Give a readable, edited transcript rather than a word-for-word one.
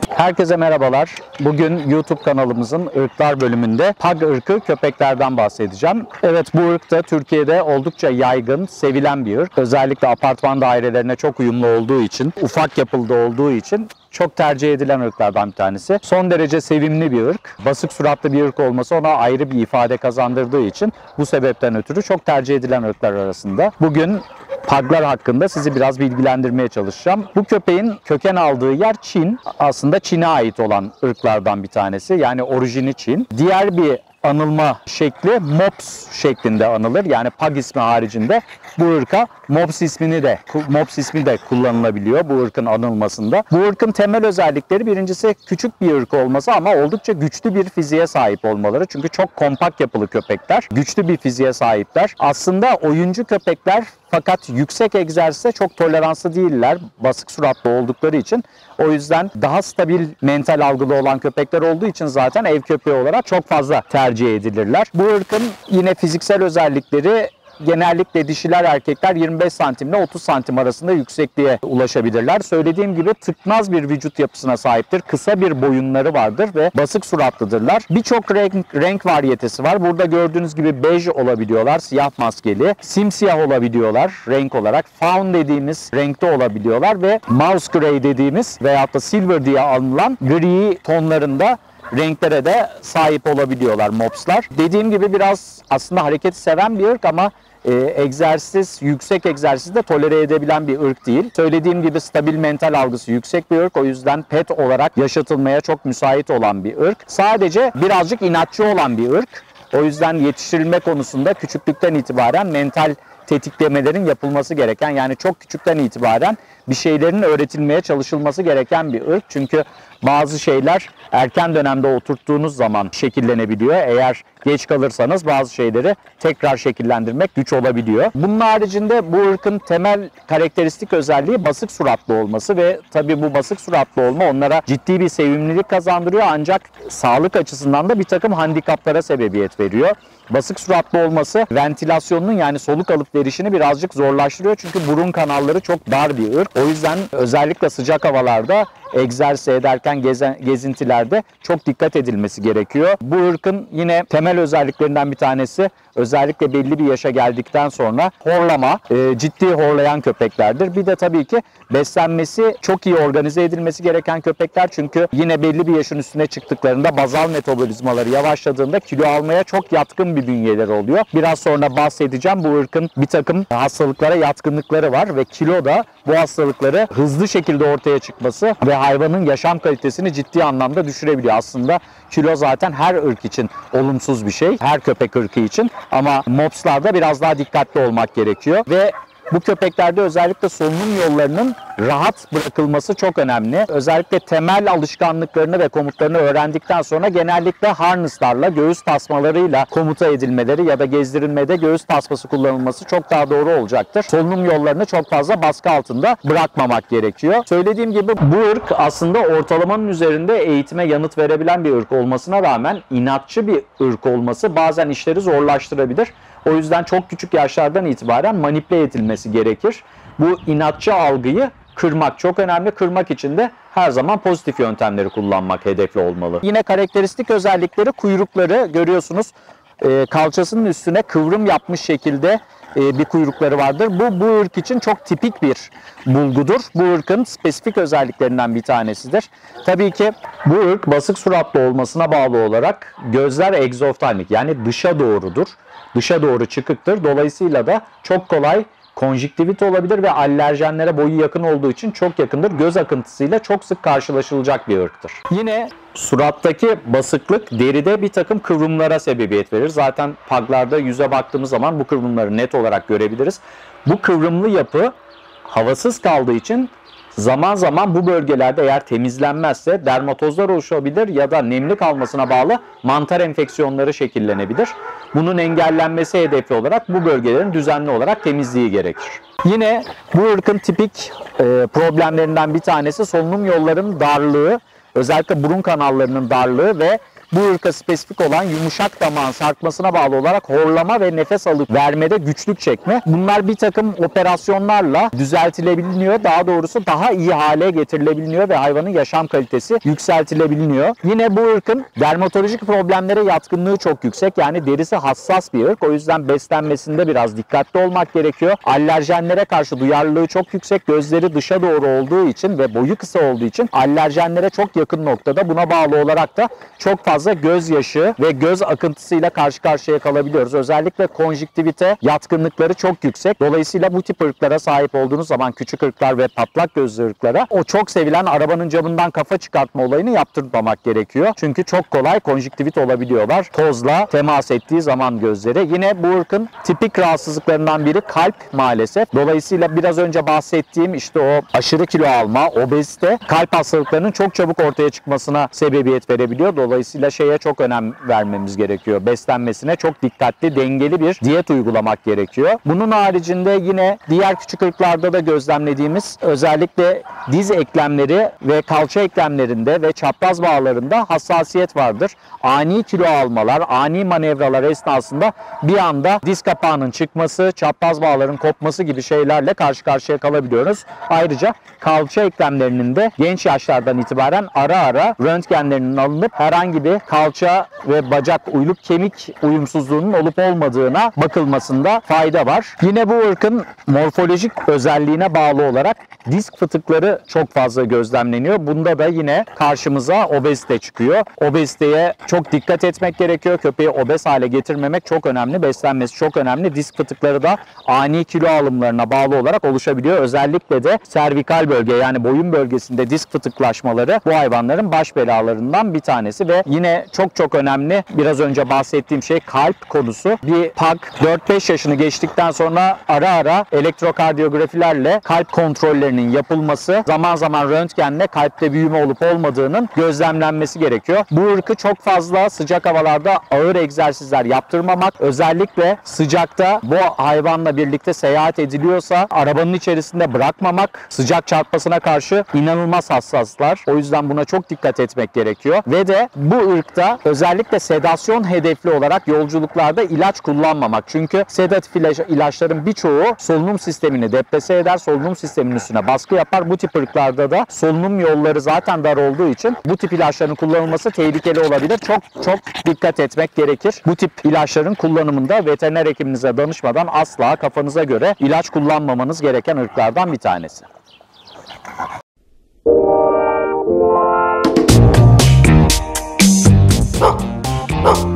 Herkese merhabalar. Bugün YouTube kanalımızın ırklar bölümünde Pug ırkı köpeklerden bahsedeceğim. Evet, bu ırk da Türkiye'de oldukça yaygın, sevilen bir ırk. Özellikle apartman dairelerine çok uyumlu olduğu için, ufak yapıda olduğu için çok tercih edilen ırklardan bir tanesi. Son derece sevimli bir ırk. Basık suratlı bir ırk olması ona ayrı bir ifade kazandırdığı için bu sebepten ötürü çok tercih edilen ırklar arasında. Bugün Pug'lar hakkında sizi biraz bilgilendirmeye çalışacağım. Bu köpeğin köken aldığı yer Çin. Aslında Çin'e ait olan ırklardan bir tanesi. Yani orijini Çin. Diğer bir anılma şekli Mops şeklinde anılır. Yani Pug ismi haricinde bu ırka Mops ismi de kullanılabiliyor bu ırkın anılmasında. Bu ırkın temel özellikleri birincisi küçük bir ırk olması ama oldukça güçlü bir fiziğe sahip olmaları. Çünkü çok kompakt yapılı köpekler. Güçlü bir fiziğe sahipler. Aslında oyuncu köpekler fakat yüksek egzersize çok toleranslı değiller. Basık suratlı oldukları için. O yüzden daha stabil mental algılı olan köpekler olduğu için zaten ev köpeği olarak çok fazla tercih edilirler. Bu ırkın yine fiziksel özellikleri genellikle dişiler erkekler 25 santim ile 30 santim arasında yüksekliğe ulaşabilirler. Söylediğim gibi tıknaz bir vücut yapısına sahiptir. Kısa bir boyunları vardır ve basık suratlıdırlar. Birçok renk varyetesi var. Burada gördüğünüz gibi bej olabiliyorlar, siyah maskeli, simsiyah olabiliyorlar renk olarak. Fawn dediğimiz renkte olabiliyorlar ve mouse grey dediğimiz veyahut da silver diye anılan gri tonlarında renklere de sahip olabiliyorlar mopslar. Dediğim gibi biraz aslında hareketi seven bir ırk ama yüksek egzersizde tolere edebilen bir ırk değil. Söylediğim gibi stabil mental algısı yüksek bir ırk. O yüzden pet olarak yaşatılmaya çok müsait olan bir ırk. Sadece birazcık inatçı olan bir ırk. O yüzden yetiştirilme konusunda küçüklükten itibaren mental tetiklemelerin yapılması gereken, yani çok küçükten itibaren bir şeylerin öğretilmeye çalışılması gereken bir ırk. Çünkü bazı şeyler erken dönemde oturttuğunuz zaman şekillenebiliyor. Eğer geç kalırsanız bazı şeyleri tekrar şekillendirmek güç olabiliyor. Bunun haricinde bu ırkın temel karakteristik özelliği basık suratlı olması ve tabii bu basık suratlı olma onlara ciddi bir sevimlilik kazandırıyor ancak sağlık açısından da bir takım handikaplara sebebiyet veriyor. Basık suratlı olması ventilasyonunun, yani soluk alıp verişini birazcık zorlaştırıyor çünkü burun kanalları çok dar bir ırk. O yüzden özellikle sıcak havalarda egzersiz ederken gezintilerde çok dikkat edilmesi gerekiyor. Bu ırkın yine temel özelliklerinden bir tanesi özellikle belli bir yaşa geldikten sonra horlama, ciddi horlayan köpeklerdir. Bir de tabii ki beslenmesi çok iyi organize edilmesi gereken köpekler çünkü yine belli bir yaşın üstüne çıktıklarında bazal metabolizmaları yavaşladığında kilo almaya çok yatkın bir bünyeleri oluyor. Biraz sonra bahsedeceğim, bu ırkın bir takım hastalıklara yatkınlıkları var ve kilo da bu hastalıkları hızlı şekilde ortaya çıkması ve hayvanın yaşam kalitesini ciddi anlamda düşürebiliyor. Aslında kilo zaten her ırk için olumsuz bir şey. Her köpek ırkı için. Ama mopslarda biraz daha dikkatli olmak gerekiyor. Ve bu köpeklerde özellikle solunum yollarının rahat bırakılması çok önemli. Özellikle temel alışkanlıklarını ve komutlarını öğrendikten sonra genellikle harnesslarla, göğüs tasmalarıyla komuta edilmeleri ya da gezdirilmede göğüs tasması kullanılması çok daha doğru olacaktır. Solunum yollarını çok fazla baskı altında bırakmamak gerekiyor. Söylediğim gibi bu ırk aslında ortalamanın üzerinde eğitime yanıt verebilen bir ırk olmasına rağmen inatçı bir ırk olması bazen işleri zorlaştırabilir. O yüzden çok küçük yaşlardan itibaren manipüle edilmesi gerekir. Bu inatçı algıyı kırmak çok önemli. Kırmak için de her zaman pozitif yöntemleri kullanmak hedefli olmalı. Yine karakteristik özellikleri kuyrukları görüyorsunuz. Kalçasının üstüne kıvrım yapmış şekilde bir kuyrukları vardır. Bu ırk için çok tipik bir bulgudur. Bu ırkın spesifik özelliklerinden bir tanesidir. Tabii ki bu ırk basık suratlı olmasına bağlı olarak gözler egzoftalmik, yani dışa doğrudur. Dışa doğru çıkıktır. Dolayısıyla da çok kolay konjüktivit olabilir ve alerjenlere boyu yakın olduğu için çok yakındır. Göz akıntısıyla çok sık karşılaşılacak bir ırktır. Yine surattaki basıklık deride bir takım kıvrımlara sebebiyet verir. Zaten puglarda yüze baktığımız zaman bu kıvrımları net olarak görebiliriz. Bu kıvrımlı yapı havasız kaldığı için zaman zaman bu bölgelerde eğer temizlenmezse dermatozlar oluşabilir ya da nemli kalmasına bağlı mantar enfeksiyonları şekillenebilir. Bunun engellenmesi hedefli olarak bu bölgelerin düzenli olarak temizliği gerekir. Yine bu ırkın tipik problemlerinden bir tanesi solunum yollarının darlığı, özellikle burun kanallarının darlığı ve bu ırka spesifik olan yumuşak damağın sarkmasına bağlı olarak horlama ve nefes alıp vermede güçlük çekme. Bunlar bir takım operasyonlarla düzeltilebiliyor. Daha doğrusu daha iyi hale getirilebiliyor ve hayvanın yaşam kalitesi yükseltilebiliyor. Yine bu ırkın dermatolojik problemlere yatkınlığı çok yüksek. Yani derisi hassas bir ırk. O yüzden beslenmesinde biraz dikkatli olmak gerekiyor. Alerjenlere karşı duyarlılığı çok yüksek. Gözleri dışa doğru olduğu için ve boyu kısa olduğu için alerjenlere çok yakın noktada. Buna bağlı olarak da çok fazla gözyaşı ve göz akıntısıyla karşı karşıya kalabiliyoruz. Özellikle konjüktivite yatkınlıkları çok yüksek. Dolayısıyla bu tip ırklara sahip olduğunuz zaman, küçük ırklar ve patlak gözlü ırklara, o çok sevilen arabanın camından kafa çıkartma olayını yaptırmamak gerekiyor. Çünkü çok kolay konjüktivit olabiliyorlar. Tozla temas ettiği zaman gözleri. Yine bu ırkın tipik rahatsızlıklarından biri kalp maalesef. Dolayısıyla biraz önce bahsettiğim işte o aşırı kilo alma, obezite, kalp hastalıklarının çok çabuk ortaya çıkmasına sebebiyet verebiliyor. Dolayısıyla şeye çok önem vermemiz gerekiyor. Beslenmesine çok dikkatli, dengeli bir diyet uygulamak gerekiyor. Bunun haricinde yine diğer küçük ırklarda da gözlemlediğimiz özellikle diz eklemleri ve kalça eklemlerinde ve çapraz bağlarında hassasiyet vardır. Ani kilo almalar, ani manevralar esnasında bir anda diz kapağının çıkması, çapraz bağların kopması gibi şeylerle karşı karşıya kalabiliyoruz. Ayrıca kalça eklemlerinin de genç yaşlardan itibaren ara ara röntgenlerinin alınıp herhangi bir kalça ve bacak uyluk kemik uyumsuzluğunun olup olmadığına bakılmasında fayda var. Yine bu ırkın morfolojik özelliğine bağlı olarak disk fıtıkları çok fazla gözlemleniyor. Bunda da yine karşımıza obezite çıkıyor. Obeziteye çok dikkat etmek gerekiyor. Köpeği obez hale getirmemek çok önemli. Beslenmesi çok önemli. Disk fıtıkları da ani kilo alımlarına bağlı olarak oluşabiliyor. Özellikle de servikal bölge, yani boyun bölgesinde disk fıtıklaşmaları bu hayvanların baş belalarından bir tanesi ve yine çok önemli biraz önce bahsettiğim şey kalp konusu. Bir pug 4-5 yaşını geçtikten sonra ara ara elektrokardiyografilerle kalp kontrollerinin yapılması, zaman zaman röntgenle kalpte büyüme olup olmadığının gözlemlenmesi gerekiyor. Bu ırkı çok fazla sıcak havalarda ağır egzersizler yaptırmamak, özellikle sıcakta bu hayvanla birlikte seyahat ediliyorsa arabanın içerisinde bırakmamak, sıcak çarpmasına karşı inanılmaz hassaslar. O yüzden buna çok dikkat etmek gerekiyor. Ve de bu ırkta özellikle sedasyon hedefli olarak yolculuklarda ilaç kullanmamak. Çünkü sedatif ilaçların birçoğu solunum sistemini deprese eder, solunum sisteminin üstüne baskı yapar. Bu tip ırklarda da solunum yolları zaten dar olduğu için bu tip ilaçların kullanılması tehlikeli olabilir. Çok dikkat etmek gerekir. Bu tip ilaçların kullanımında veteriner hekiminize danışmadan asla kafanıza göre ilaç kullanmamanız gereken ırklardan bir tanesi. No.